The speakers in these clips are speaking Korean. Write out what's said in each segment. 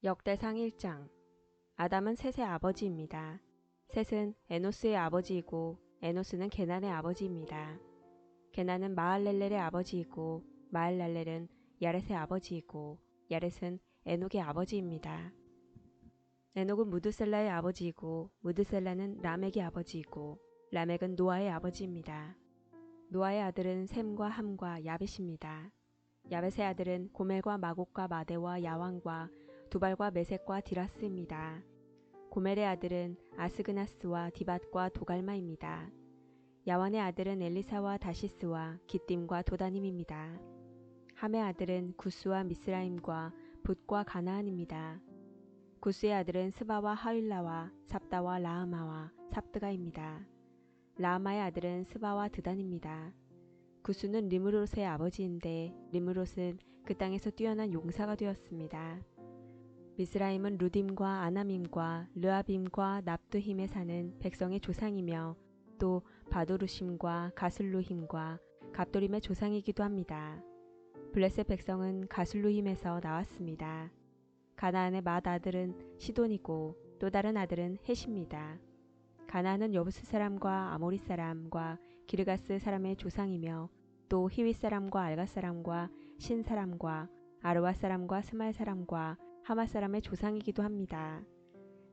역대상 1장. 아담은 셋의 아버지입니다. 셋은 에노스의 아버지이고 에노스는 게난의 아버지입니다. 게난은 마할렐렐의 아버지이고 마할랄렐은 야렛의 아버지이고 야렛은 에녹의 아버지입니다. 에녹은 무드셀라의 아버지이고 무드셀라는 라멕의 아버지이고 라멕은 노아의 아버지입니다. 노아의 아들은 셈과 함과 야벳입니다. 야벳의 아들은 고멜과 마곡과 마대와 야왕과 두발과 메섹과 디라스입니다. 고멜의 아들은 아스그나스와 디밧과 도갈마입니다. 야완의 아들은 엘리사와 다시스와 기띔과 도다님입니다. 함의 아들은 구스와 미스라임과 붓과 가나안입니다. 구스의 아들은 스바와 하윌라와 삽다와 라하마와 삽드가입니다. 라하마의 아들은 스바와 드단입니다. 구스는 리므롯의 아버지인데 리므롯은 그 땅에서 뛰어난 용사가 되었습니다. 미스라임은 루딤과 아나밈과 르아빔과 납두힘에 사는 백성의 조상이며 또 바도루심과 가슬루힘과 갑도림의 조상이기도 합니다. 블레셋 백성은 가슬루힘에서 나왔습니다. 가나안의 맏 아들은 시돈이고 또 다른 아들은 헷입니다. 가나안은 여부스 사람과 아모리 사람과 기르가스 사람의 조상이며 또 히윗 사람과 알가 사람과 신 사람과 아르와 사람과 스말 사람과 하마 사람의 조상이기도 합니다.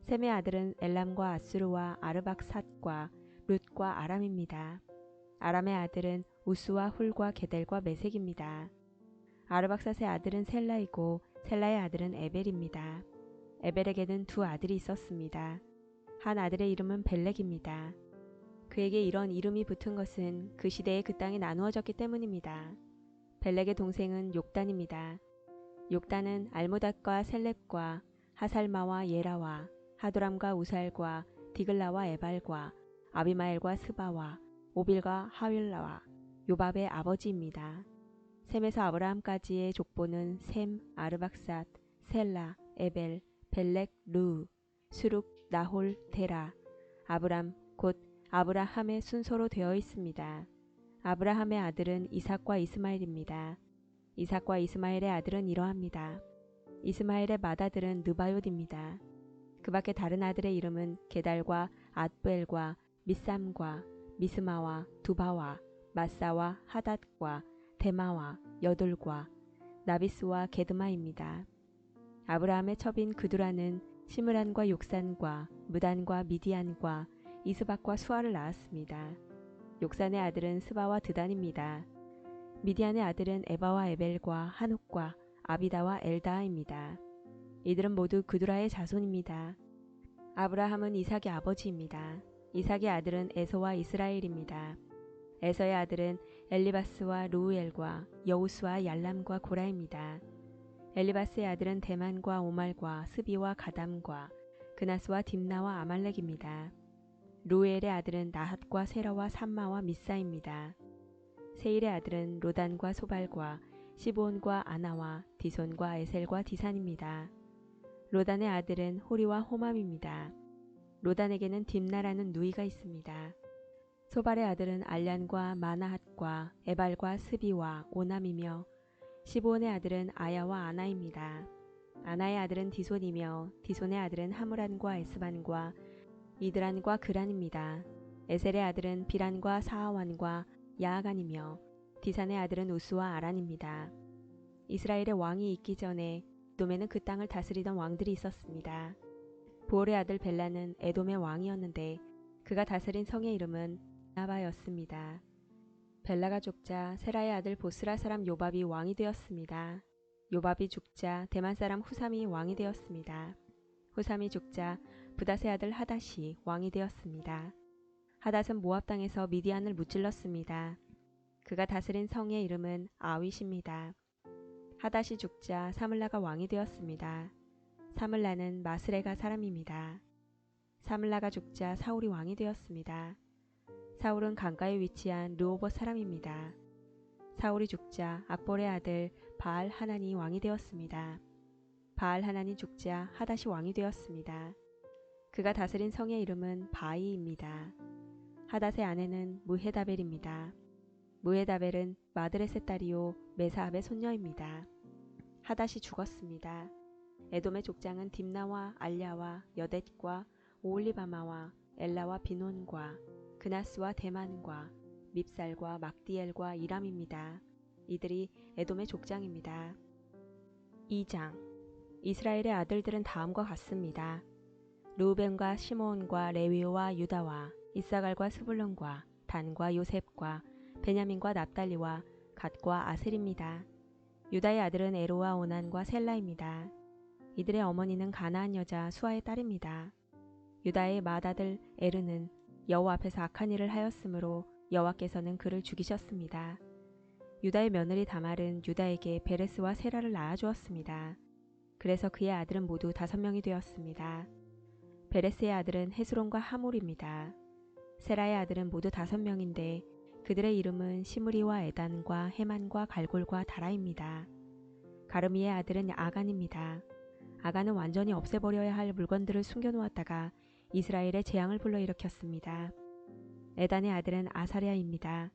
셈의 아들은 엘람과 아수르와 아르박삿과 룻과 아람입니다. 아람의 아들은 우스와 훌과 게델과 메색입니다. 아르박삿의 아들은 셀라이고 셀라의 아들은 에벨입니다. 에벨에게는 두 아들이 있었습니다. 한 아들의 이름은 벨렉입니다. 그에게 이런 이름이 붙은 것은 그 시대에 그 땅이 나누어졌기 때문입니다. 벨렉의 동생은 욕단입니다. 욕단은 알모닷과 셀렙과 하살마와 예라와 하도람과 우살과 디글라와 에발과 아비마엘과 스바와 오빌과 하윌라와 요밥의 아버지입니다. 셈에서 아브라함까지의 족보는 셈, 아르박삿, 셀라, 에벨, 벨렉, 르, 수룩, 나홀, 데라, 아브람, 곧 아브라함의 순서로 되어 있습니다. 아브라함의 아들은 이삭과 이스마엘입니다. 이삭과 이스마엘의 아들은 이러합니다. 이스마엘의 맏아들은 느바요드입니다. 그 밖에 다른 아들의 이름은 게달과 앗부엘과 미삼과 미스마와 두바와 마사와 하닷과 데마와 여돌과 나비스와 게드마입니다. 아브라함의 첩인 그두라는 시므란과 욕산과 무단과 미디안과 이스박과 수아를 낳았습니다. 욕산의 아들은 스바와 드단입니다. 미디안의 아들은 에바와 에벨과 한옥과 아비다와 엘다하입니다. 이들은 모두 그두라의 자손입니다. 아브라함은 이삭의 아버지입니다. 이삭의 아들은 에서와 이스라엘입니다. 에서의 아들은 엘리바스와 루우엘과 여우스와 얄람과 고라입니다. 엘리바스의 아들은 대만과 오말과 스비와 가담과 그나스와 딥나와 아말렉입니다. 루우엘의 아들은 나핫과 세라와 삼마와 미사입니다. 세일의 아들은 로단과 소발과 시브온과 아나와 디손과 에셀과 디산입니다. 로단의 아들은 호리와 호맘입니다. 로단에게는 딥나라는 누이가 있습니다. 소발의 아들은 알란과 마나핫과 에발과 스비와 오남이며 시브온의 아들은 아야와 아나입니다. 아나의 아들은 디손이며 디손의 아들은 하무란과 에스반과 이드란과 그란입니다. 에셀의 아들은 비란과 사하완과 야아간이며 디산의 아들은 우스와 아란입니다. 이스라엘의 왕이 있기 전에 에돔에는 그 땅을 다스리던 왕들이 있었습니다. 보올의 아들 벨라는 에돔의 왕이었는데 그가 다스린 성의 이름은 나바였습니다. 벨라가 죽자 세라의 아들 보스라 사람 요밥이 왕이 되었습니다. 요밥이 죽자 대만 사람 후삼이 왕이 되었습니다. 후삼이 죽자 부닷의 아들 하닷이 왕이 되었습니다. 하닷은 모압 땅에서 미디안을 무찔렀습니다. 그가 다스린 성의 이름은 아윗입니다. 하닷이 죽자 사물라가 왕이 되었습니다. 사물라는 마스레가 사람입니다. 사물라가 죽자 사울이 왕이 되었습니다. 사울은 강가에 위치한 르호봇 사람입니다. 사울이 죽자 악볼의 아들 바알 하난이 왕이 되었습니다. 바알 하난이 죽자 하닷이 왕이 되었습니다. 그가 다스린 성의 이름은 바이입니다. 하닷의 아내는 무헤다벨입니다. 무헤다벨은 마드레셋 딸이요 메사압의 손녀입니다. 하닷이 죽었습니다. 에돔의 족장은 딥나와 알랴와 여댓과 오올리바마와 엘라와 비논과 그나스와 대만과 밉살과 막디엘과 이람입니다. 이들이 에돔의 족장입니다. 2장 이스라엘의 아들들은 다음과 같습니다. 르우벤과 시므온과 레위와 유다와 이사갈과 스불론과 단과 요셉과 베냐민과 납달리와 갓과 아셀입니다. 유다의 아들은 에로와 오난과 셀라입니다. 이들의 어머니는 가나안 여자 수아의 딸입니다. 유다의 맏아들 에르는 여호와 앞에서 악한 일을 하였으므로 여호와께서는 그를 죽이셨습니다. 유다의 며느리 다말은 유다에게 베레스와 세라를 낳아주었습니다. 그래서 그의 아들은 모두 5명이 되었습니다. 베레스의 아들은 헤스론과 하몰입니다. 세라의 아들은 모두 5명인데 그들의 이름은 시므리와 에단과 헤만과 갈골과 다라입니다. 가르미의 아들은 아간입니다. 아간은 완전히 없애버려야 할 물건들을 숨겨놓았다가 이스라엘의 재앙을 불러일으켰습니다. 에단의 아들은 아사랴입니다.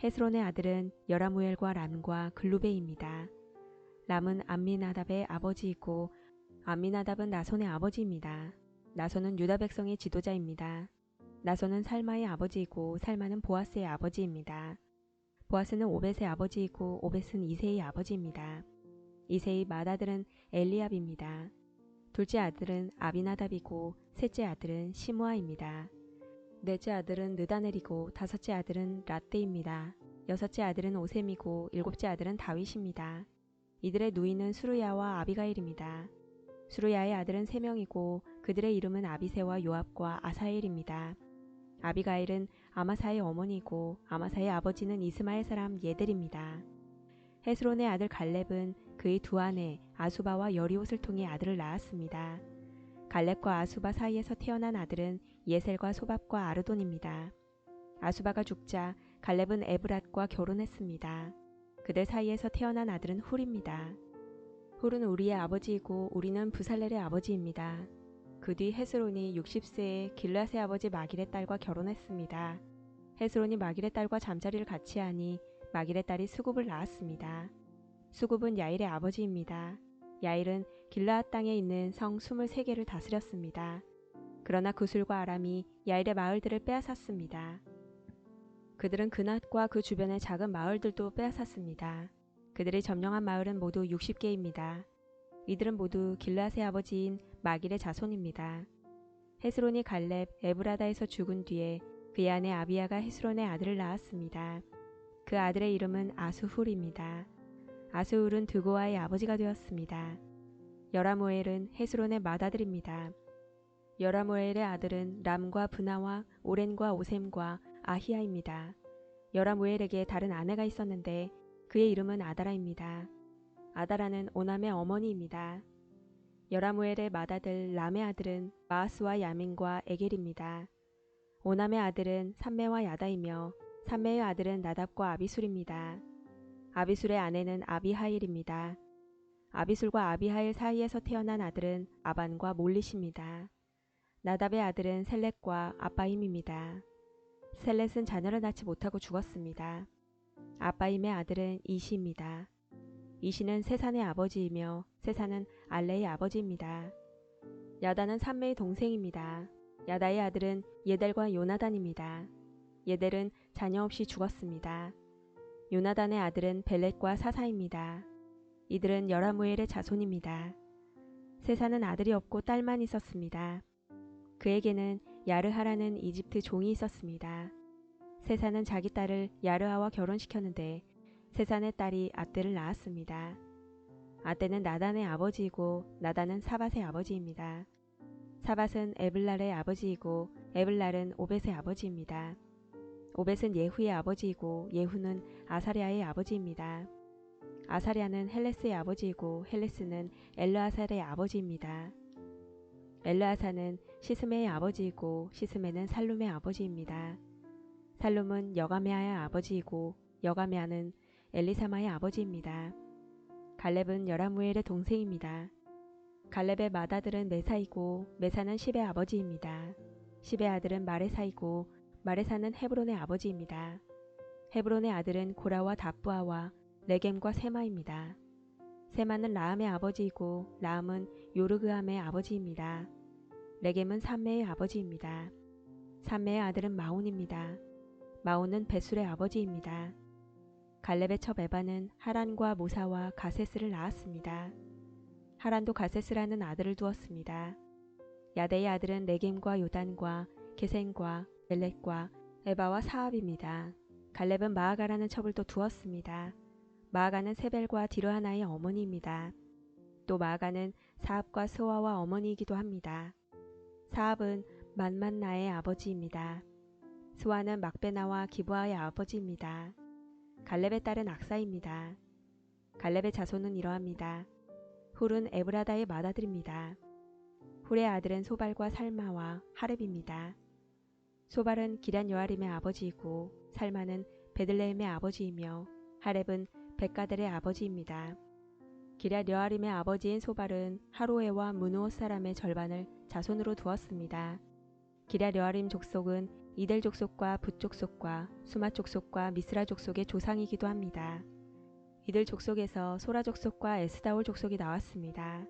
헤스론의 아들은 여라무엘과 람과 글루베입니다. 람은 암미나답의 아버지이고 암미나답은 나손의 아버지입니다. 나손은 유다 백성의 지도자입니다. 나손은 살마의 아버지이고 살마는 보아스의 아버지입니다. 보아스는 오벳의 아버지이고 오벳은 이세의 아버지입니다. 이세의 맏아들은 엘리압입니다. 둘째 아들은 아비나답이고 셋째 아들은 시므아입니다. 넷째 아들은 느다넬이고 다섯째 아들은 라떼입니다. 여섯째 아들은 오셈이고 일곱째 아들은 다윗입니다. 이들의 누이는 수르야와 아비가일입니다. 수르야의 아들은 3명이고 그들의 이름은 아비세와 요압과 아사엘입니다. 아비가일은 아마사의 어머니이고 아마사의 아버지는 이스마엘 사람 예델입니다. 헤스론의 아들 갈렙은 그의 두 아내 아수바와 여리옷을 통해 아들을 낳았습니다. 갈렙과 아수바 사이에서 태어난 아들은 예셀과 소밥과 아르돈입니다. 아수바가 죽자 갈렙은 에브랏과 결혼했습니다. 그들 사이에서 태어난 아들은 훌입니다. 훌은 우리의 아버지이고 우리는 부살렐의 아버지입니다. 그 뒤 헤스론이 60세에 길앗의 아버지 마길의 딸과 결혼했습니다. 헤스론이 마길의 딸과 잠자리를 같이 하니 마길의 딸이 수굽을 낳았습니다. 수굽은 야일의 아버지입니다. 야일은 길라앗 땅에 있는 성 23개를 다스렸습니다. 그러나 구술과 아람이 야일의 마을들을 빼앗았습니다. 그들은 그낫과 그 주변의 작은 마을들도 빼앗았습니다. 그들이 점령한 마을은 모두 60개입니다. 이들은 모두 길라앗의 아버지인 마길의 자손입니다. 헤스론이 갈렙 에브라다에서 죽은 뒤에 그의 아내 아비야가 헤스론의 아들을 낳았습니다. 그 아들의 이름은 아수훌입니다. 아수훌은 드고아의 아버지가 되었습니다. 여라무엘은 헤스론의 맏아들입니다. 여라무엘의 아들은 람과 브나와 오렌과 오셈과 아히야입니다. 여라무엘에게 다른 아내가 있었는데 그의 이름은 아다라입니다. 아다라는 오남의 어머니입니다. 여라무엘의 맏아들 람의 아들은 마아스와 야민과 에겔입니다. 오남의 아들은 삼매와 야다이며 삼매의 아들은 나답과 아비술입니다. 아비술의 아내는 아비하일입니다. 아비술과 아비하일 사이에서 태어난 아들은 아반과 몰릿입니다. 나답의 아들은 셀렛과 아빠임입니다. 셀렛은 자녀를 낳지 못하고 죽었습니다. 아빠임의 아들은 이시입니다. 이시는 세산의 아버지이며 세산은 알레의 아버지입니다. 야다는 삼매의 동생입니다. 야다의 아들은 예델과 요나단입니다. 예델은 자녀 없이 죽었습니다. 요나단의 아들은 벨렛과 사사입니다. 이들은 여라무엘의 자손입니다. 세산은 아들이 없고 딸만 있었습니다. 그에게는 야르하라는 이집트 종이 있었습니다. 세산은 자기 딸을 야르하와 결혼시켰는데 세산의 딸이 아떼를 낳았습니다. 아떼는 나단의 아버지이고 나단은 사밧의 아버지입니다. 사밧은 에블랄의 아버지이고 에블랄은 오벳의 아버지입니다. 오벳은 예후의 아버지이고 예후는 아사랴의 아버지입니다. 아사랴는 헬레스의 아버지이고 헬레스는 엘르아살의 아버지입니다. 엘르아사는 시스메의 아버지이고 시스메는 살룸의 아버지입니다. 살룸은 여가메아의 아버지이고 여가메아는 엘리사마의 아버지입니다. 갈렙은 여라무엘의 동생입니다. 갈렙의 맏아들은 메사이고 메사는 십의 아버지입니다. 십의 아들은 마레사이고 마레사는 헤브론의 아버지입니다. 헤브론의 아들은 고라와 다부아와 레겜과 세마입니다. 세마는 라함의 아버지이고 라함은 요르그암의 아버지입니다. 레겜은 삼메의 아버지입니다. 삼메의 아들은 마온입니다. 마온은 베술의 아버지입니다. 갈렙의 첩 에바는 하란과 모사와 가세스를 낳았습니다. 하란도 가세스라는 아들을 두었습니다. 야데의 아들은 레겜과 요단과 게센과 멜렉과 에바와 사압입니다. 갈렙은 마아가라는 첩을 또 두었습니다. 마아가는 세벨과 디르하나의 어머니입니다. 또 마아가는 사압과 스와와 어머니이기도 합니다. 사압은 만만나의 아버지입니다. 스와는 막베나와 기브아의 아버지입니다. 갈렙의 딸은 악사입니다. 갈렙의 자손은 이러합니다. 훌은 에브라다의 맏아들입니다. 훌의 아들은 소발과 살마와 하렙입니다. 소발은 기럇 여아림의 아버지이고 살마는 베들레헴의 아버지이며 하렙은 백가델의 아버지입니다. 기럇 여아림의 아버지인 소발은 하로에와 무누옷 사람의 절반을 자손으로 두었습니다. 기럇 여아림 족속은 이델 족속과 붓 족속과 수마 족속과 미스라 족속의 조상이기도 합니다. 이들 족속에서 소라 족속과 에스다올 족속이 나왔습니다.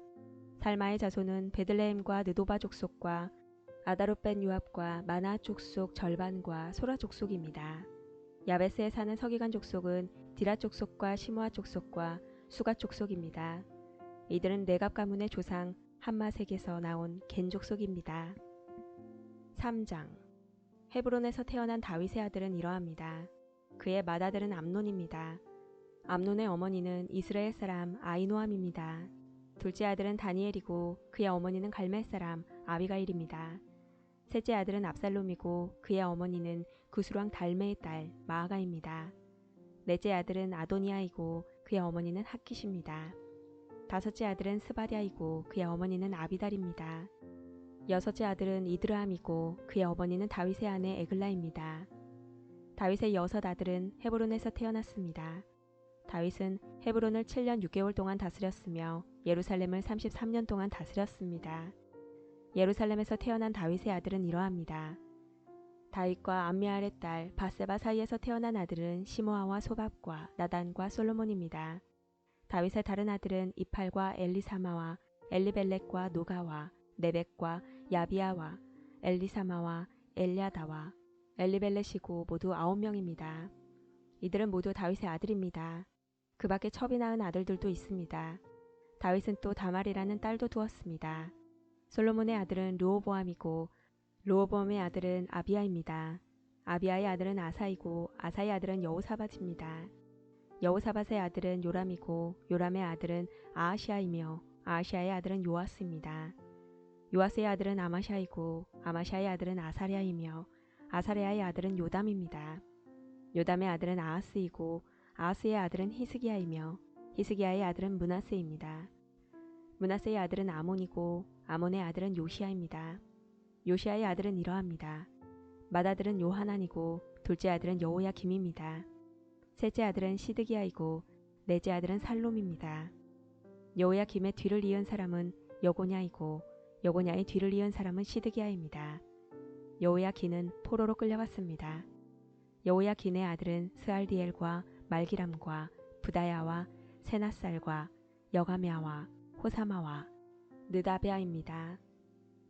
살마의 자손은 베들레헴과 느도바 족속과 아다롯 벤 요압과 마나 족속 절반과 소라 족속입니다. 야베스에 사는 서기관 족속은 디라 족속과 시므아 족속과 수가 족속입니다. 이들은 레갑 가문의 조상 함마색에서 나온 겐 족속입니다. 3장 헤브론에서 태어난 다윗의 아들은 이러합니다. 그의 맏아들은 암논입니다. 암논의 어머니는 이스라엘 사람 아이노암입니다. 둘째 아들은 다니엘이고 그의 어머니는 갈멜 사람 아비가일입니다. 셋째 아들은 압살롬이고 그의 어머니는 구스왕 달메의 딸 마아가입니다. 넷째 아들은 아도니아이고 그의 어머니는 하킷입니다. 다섯째 아들은 스바랴이고 그의 어머니는 아비달입니다. 여섯째 아들은 이드라함이고 그의 어머니는 다윗의 아내 에글라입니다. 다윗의 여섯 아들은 헤브론에서 태어났습니다. 다윗은 헤브론을 7년 6개월 동안 다스렸으며 예루살렘을 33년 동안 다스렸습니다. 예루살렘에서 태어난 다윗의 아들은 이러합니다. 다윗과 암미알의 딸 바세바 사이에서 태어난 아들은 시므아와 소밥과 나단과 솔로몬입니다. 다윗의 다른 아들은 이팔과 엘리사마와 엘리벨렉과 노가와 네벡과 야비아와 엘리사마와 엘리아다와 엘리벨렛이고 모두 9명입니다. 이들은 모두 다윗의 아들입니다. 그 밖에 첩이 낳은 아들들도 있습니다. 다윗은 또 다말이라는 딸도 두었습니다. 솔로몬의 아들은 르호보암이고 르호보암의 아들은 아비야입니다. 아비야의 아들은 아사이고 아사의 아들은 여호사밧입니다. 여호사밧의 아들은 요람이고 요람의 아들은 아하시아이며 아하시아의 아들은 요아스입니다. 요아스의 아들은 아마샤이고 아마샤의 아들은 아사랴이며 아사랴의 아들은 요담입니다. 요담의 아들은 아하스이고 아하스의 아들은 히스기야이며 히스기야의 아들은 므낫세입니다. 므낫세의 아들은 아몬이고 아몬의 아들은 요시야입니다. 요시야의 아들은 이러합니다. 맏아들은 요하난이고 둘째 아들은 여호야김입니다. 셋째 아들은 시드기야이고 넷째 아들은 살롬입니다. 여호야김의 뒤를 이은 사람은 여고냐이고 여고냐의 뒤를 이은 사람은 시드기야입니다. 여호야긴은 포로로 끌려갔습니다. 여호야긴의 아들은 스알디엘과 말기람과 부다야와 세나살과 여가메아와 호사마와 느다베아입니다.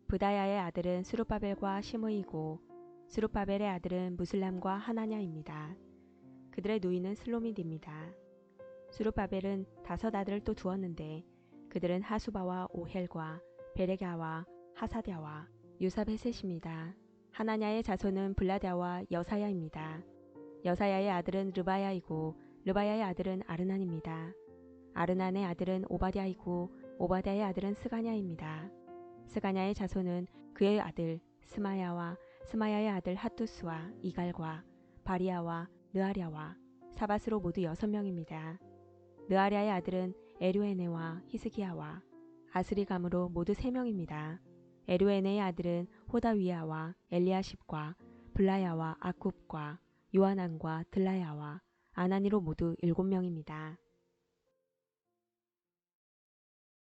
부다야의 아들은 스룹바벨과 시므이고 스룹바벨의 아들은 무슬람과 하나냐입니다. 그들의 누이는 슬로밋입니다. 스룹바벨은 5 아들을 또 두었는데 그들은 하수바와 오헬과 베레갸와 하사랴와 유사베셋입니다. 하나냐의 자손은 블라랴와 여사야입니다. 여사야의 아들은 르바야이고 르바야의 아들은 아르난입니다. 아르난의 아들은 오바댜이고 오바댜의 아들은 스가냐입니다. 스가냐의 자손은 그의 아들 스마야와 스마야의 아들 핫두스와 이갈과 바리아와 느아랴와 사밧으로 모두 6명입니다. 느아랴의 아들은 에류에네와 히스기야와 아스리감으로 모두 3명입니다. 에류에네의 아들은 호다위야와 엘리아십과 블라야와 아굽과 요하난과 들라야와 아나니로 모두 7명입니다.